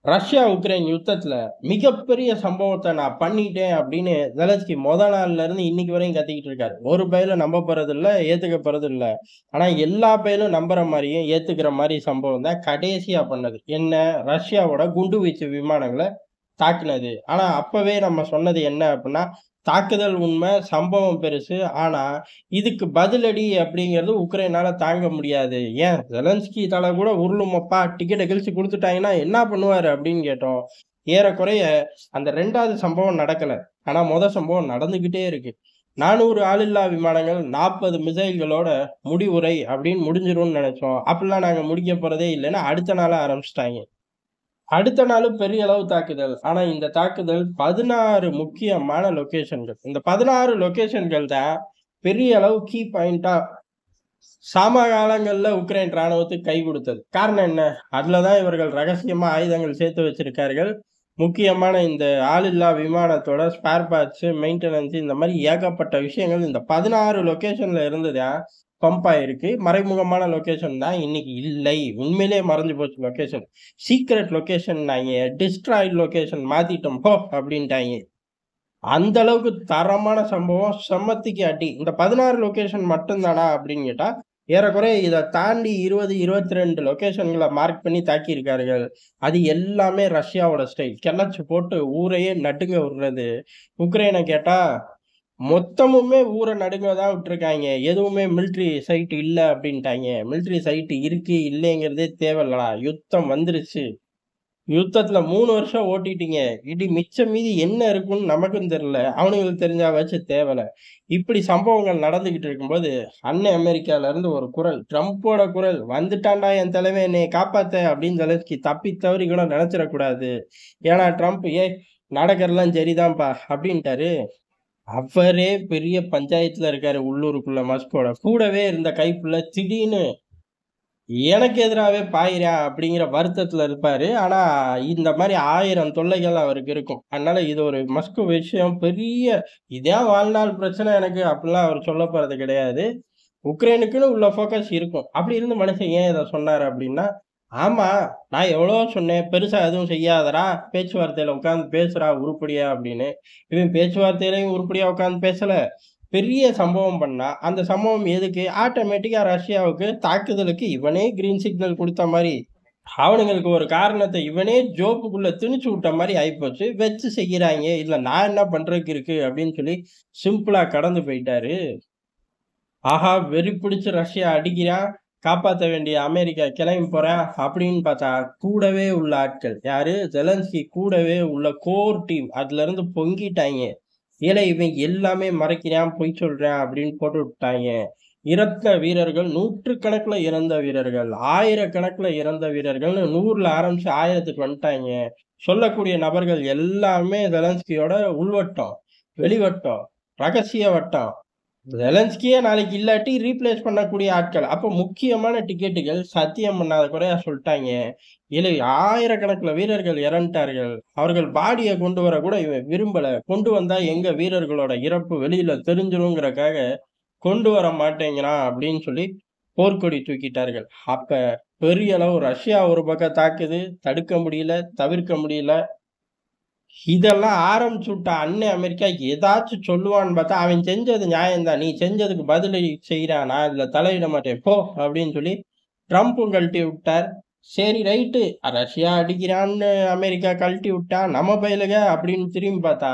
Russia, Ukraine யுத்தத்துல மிகப்பெரிய சம்பவத்த நான் பண்ணிட்டேன் அப்படின்னு ஜெலன்ஸ்கி நாள்ல இருந்து இன்னைக்கு வரையும் கத்திக்கிட்டு இருக்காரு. ஒரு பயலும் நம்ப போறதில்ல, ஏத்துக்க போறதில்ல. ஆனா எல்லா பயலும் நம்புற மாரியும், ஏத்துக்கிற மாரி சம்பவம் தான் கடைசியா பண்ணது. என்ன? ரஷ்யாவோட குண்டுவீச்சு விமானங்கள தாக்குனது. ஆனா அப்பவே நம்ம சொன்னது என்ன அப்டின்னா, தாக்குதல் உண்ம, சம்பவம் பெருசு. ஆனா இதுக்கு பதிலடி அப்படிங்கிறது உக்ரைனால தாங்க முடியாது. ஏன் ஜெலன்ஸ்கி தல கூட உருளுமப்பா, டிக்கெட்ட கிழிச்சு குடுத்துட்டாங்கன்னா என்ன பண்ணுவாரு அப்படின்னு கேட்டோம். ஏறக்குறைய அந்த 2வது சம்பவம் நடக்கல. ஆனா சம்பவம் நடந்துகிட்டே இருக்கு. 400 ஆளில்லா விமானங்கள், 40 மிசைல்களோட முடிவுரை அப்படின்னு முடிஞ்சிரும்னு நெனைச்சோம். அப்படிலாம் நாங்க முடிக்க போறதே இல்லன்னு அடுத்த நாளே ஆரம்பிச்சுட்டாய்ங்க. அடுத்த நாளும் பெரிய அளவு தாக்குதல். ஆனா இந்த தாக்குதல் 16 முக்கியமான லொகேஷன்கள். இந்த 16 லொகேஷன்கள் தான் பெரிய அளவு கீ பாயிண்ட்டா சமகாலங்கள்ல உக்ரைன் ராணுவத்துக்கு கை குடுத்தது. காரணம் என்ன? அதுல தான் இவர்கள் ரகசியமா ஆயுதங்கள் சேர்த்து வச்சிருக்கார்கள். முக்கியமான இந்த ஆளில்லா விமானத்தோட ஸ்பேர் பார்ட்ஸ், மெயின்டனன்ஸ் இந்த மாரி ஏகப்பட்ட விஷயங்கள் இந்த 16 லொகேஷன்ல இருந்து தான் பம்ப் ஆயிருக்கு. மறைமுகமான லொகேஷன் தான் இன்னைக்கு இல்லை. உண்மையிலேயே மறைஞ்சு போச்சு லொகேஷன். சீக்ரெட் லொகேஷன்னாய்ங்க. டிஸ்ட்ராய்ட் லொகேஷன் மாத்திட்டோம் போ! அப்டின்ட்டாய்ங்க. அந்த அளவுக்கு தரமான சம்பவம், செம்மத்திக்கு அடி. இந்த 16 லொகேஷன் மட்டும் தானா அப்படின்னு கேட்டா, ஏறக்குறைய இத தாண்டி 20, 22 லொகேஷன்கள மார்க் பண்ணி தாக்கியிருக்கார்கள். அது எல்லாமே ரஷ்யாவோட ஸ்டைல். கிளச்சு போட்டு ஊரையே நடுங்க விடுறது. உக்ரைன கேட்டா, மொத்தமுமே ஊர நடுங்க தான் விட்டுருக்காய்ங்க. எதுவுமே மிலிட்டரி சைட் இல்ல அப்படின்ட்டாய்ங்க. மிலிட்டரி சைட் இருக்கு, இல்லைங்கிறதே தேவையில்லடா. யுத்தம் வந்துருச்சு. யுத்தத்துல 3 வருஷம் ஓட்டிட்டீங்க. மிச்சம் மீதி என்ன இருக்குன்னு நமக்கும் தெரியல. அவனுங்களுக்கு தெரிஞ்சாவாச்சும் தேவல. இப்படி சம்பவங்கள் நடந்துகிட்டு இருக்கும்போது, அண்ணன் அமெரிக்கால இருந்து ஒரு குரல், ட்ரம்போட குரல், "வந்துட்டான்டா என் தலைவன் என்னைய காப்பாத்த" அப்படின்னு ஜெலன்ஸ்கி தப்பி தவறி கூட நெனச்சிடக்கூடாது. ஏன்னா ட்ரம்ப், "ஏய் நடக்கிறதெல்லாம் சரிதான்ப்பா" அப்படின்ட்டாரு. அவரே பெரிய பஞ்சாயத்துல இருக்காரு உள்ளூருக்குள்ள மாஸ்கோட. கூடவே இருந்த கைப்புள்ள திடீர்னு எனக்கு எதிராவே பாயிறான் அப்படிங்கிற வருத்தத்துல இருப்பாரு. ஆனா, இந்த மாரி 1000 தொல்லைகள் அவருக்கு இருக்கும். அதனால இது ஒரு மஸ்க் விஷயம் பெரிய இதான் வாழ்நாள் பிரச்சனை எனக்கு அப்படிலாம் அவர் சொல்லப் போறது கிடையாது. உக்ரைனுக்குன்னு உள்ள ஃபோக்கஸ் இருக்கும். அப்படி இருந்த மனுஷன் ஏன் இத சொன்னாரு அப்படின்னா, ஆமா நான் எவ்வளவோ சொன்னேன். பெருசா எதுவும் செய்யாதடா. பேச்சுவார்த்தையில உட்கார்ந்து பேசுடா உருப்படியா அப்படின்னு. இவன் பேச்சுவார்த்தையிலயும் உருப்படியா உட்கார்ந்து பேசல. பெரிய சம்பவம் பண்ணா, அந்த சம்பவம் எதுக்கு? ஆட்டோமேட்டிக்கா ரஷ்யாவுக்கு தாக்குதலுக்கு இவனே கிரீன் சிக்னல் குடுத்த மாரி, அவனுங்களுக்கு ஒரு காரணத்த இவனே ஜோப்புக்குள்ள திணிச்சு விட்ட மாரி ஆயிப்போச்சு. வச்சு செய்யறாய்ங்க. இதுல நான் என்ன பண்றதுக்கு இருக்கு? அப்படின்னு சொல்லி சிம்பிளா கடந்து போயிட்டாரு. ஆஹா! வெறி பிடிச்சு ரஷ்யா அடிக்கிறான். காப்பாத்த வேண்டிய அமெரிக்கா கிளம்பி போறான் அப்படின்னு பார்த்தா, கூடவே உள்ள ஆட்கள். யாரு? ஜெலன்ஸ்கி கூடவே உள்ள கோர் டீம். அதுலருந்து பொங்கிட்டாய்ங்க. ஏலே இவன் எல்லாமே மறைக்கிறான், பொய் சொல்றான் அப்படின்னு போட்டு விட்டாய்ங்க. இறந்த வீரர்கள் நூற்றுக்கணக்குல இறந்த வீரர்கள், ஆயிரக்கணக்குல இறந்த வீரர்கள்னு 100ல ஆரம்பிச்சு 1000த்துக்கு வந்துட்டாய்ங்க. சொல்லக்கூடிய நபர்கள் எல்லாமே ஜெலன்ஸ்கியோட உள்வட்டம், வெளிவட்டம், ரகசிய வட்டம். ஜெலன்ஸ்கியே நாளைக்கு இல்லாட்டி ரீப்ளேஸ் பண்ணக்கூடிய ஆட்கள். அப்ப முக்கியமான டிக்கெட்டுகள் சத்தியம் பண்ணாத குறையா சொல்ட்டாய்ங்க. இதுல ஆயிரக்கணக்குல வீரர்கள் இறந்துட்டார்கள். அவர்கள் பாடிய கொண்டு வர கூட இவன் விரும்பல. கொண்டு வந்தா எங்க வீரர்களோட இறப்பு வெளியில தெரிஞ்சிரும்ங்கறக்காக கொண்டு வர மாட்டேங்கிறான் அப்படின்னு சொல்லி போர்க்கொடி தூக்கிட்டார்கள். அப்ப பெரிய அளவு ரஷ்யா ஒரு பக்கம் தாக்குது. தடுக்க முடியல, தவிர்க்க முடியல. இதெல்லாம் ஆரம்பிச்சு விட்ட அண்ணன் அமெரிக்கா ஏதாச்சும் சொல்லுவான்னு பார்த்தா, அவன் செஞ்சது நியாயம் தான். நீ செஞ்சதுக்கு பதிலடி செய்றான். நான் இதுல தலையிட மாட்டேன். போ! அப்படின்னு சொல்லி ட்ரம்ப்பும் கழட்டி விட்டார். சரி ரைட்டு. ரஷ்யா அடிக்கிறான்னு அமெரிக்கா கழட்டி விட்டா, நம்ம பயலுக அப்படின்னு திரும்பி பார்த்தா,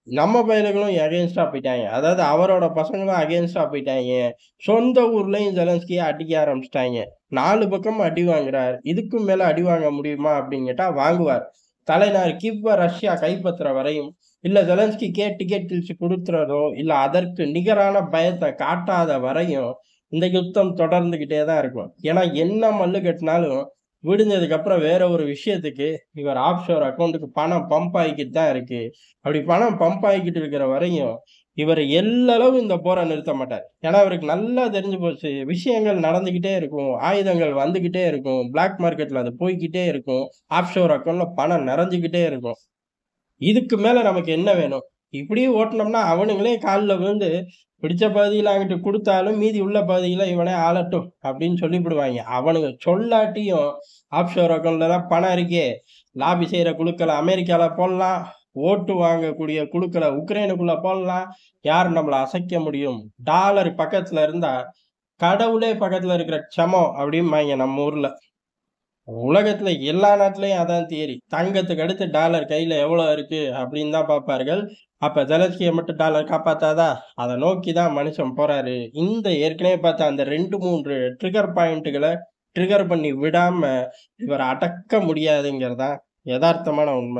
நம்ம பயலுகளும் அகைன்ஸ்டா போயிட்டாங்க. அதாவது அவரோட பசங்களும் அகைன்ஸ்டா போயிட்டாய்ங்க. சொந்த ஊர்லயும் ஜெலன்ஸ்கிய அடிக்க ஆரம்பிச்சுட்டாய்ங்க. 4 பக்கமும் அடி வாங்குறார். இதுக்கும் மேல அடி வாங்க முடியுமா அப்படின்னு கேட்டா வாங்குவார். தலைநகர் கீவ்வ ரஷ்யா கைப்பற்றுற வரையும், இல்ல ஜெலன்ஸ்கிக்கே டிக்கெட் கிழிச்சு குடுத்துறதோ, இல்ல அதற்கு நிகரான பயத்த காட்டாத வரையும், இந்த யுத்தம் தொடர்ந்துகிட்டே தான் இருக்கும். ஏன்னா, என்ன மல்லு கட்டுனாலும், விடிஞ்சதுக்கு அப்புறம் வேற ஒரு விஷயத்துக்கு இவர் ஆஃப்ஷோர் அக்கவுண்ட்க்கு பணம் பம்ப் ஆயிக்கிட்டு தான் இருக்கு. அப்படி பணம் பம்ப் ஆயிக்கிட்டு இருக்கிற வரையும், இவரு எள்ளளவு இந்த போர நிறுத்த மாட்டார். ஏன்னா, அவருக்கு நல்லா தெரிஞ்சு போச்சு. விஷயங்கள் நடந்துகிட்டே இருக்கும். ஆயுதங்கள் வந்துகிட்டே இருக்கும். பிளாக் மார்க்கெட்ல அது போய்க்கிட்டே இருக்கும். ஆஃப்ஷோர் அக்கவுண்ட்ல பணம் நிறைஞ்சுகிட்டே இருக்கும். இதுக்கு மேல நமக்கு என்ன வேணும்? இப்படியே ஓட்டுனோம்னா, அவனுங்களே கால்ல விழுந்து, பிடிச்ச பகுதியில அங்கிட்டு குடுத்தாலும், மீதி உள்ள பகுதியில இவனே ஆளட்டும் அப்படின்னு சொல்லிப்புடுவாய்ங்க. அவனுங்க சொல்லாட்டியும், ஆஃப்ஷோர் அக்கவுண்ட்ல தான் பணம் இருக்கே. லாபி செய்யற குழுக்கள அமெரிக்கால போடலாம். ஓட்டு வாங்கக்கூடிய குழுக்கள உக்ரைனுக்குள்ள போடலாம். யார் நம்மள அசைக்க முடியும்? டாலர் பக்கத்துல இருந்தா, கடவுளே பக்கத்துல இருக்கிற சமம் அப்படிம்பாய்ங்க நம்ம ஊர்ல. உலகத்துல எல்லா நாட்டிலயும் அதான் தியரி. தங்கத்துக்கு அடுத்து டாலர் கையில எவ்வளோ இருக்கு அப்படின்னு தான் பார்ப்பார்கள். அப்ப ஜெலன்ஸ்கிய மட்டும் டாலர் காப்பாத்தாதா? அத நோக்கி தான் மனுஷன் போறாரு. இந்த ஏற்கனவே பார்த்த அந்த 2, 3 ட்ரிகர் பாயிண்ட்கள ட்ரிகர் பண்ணி விடாம இவர அடக்க முடியாதுங்கிறது தான் எதார்த்தமான உண்ம.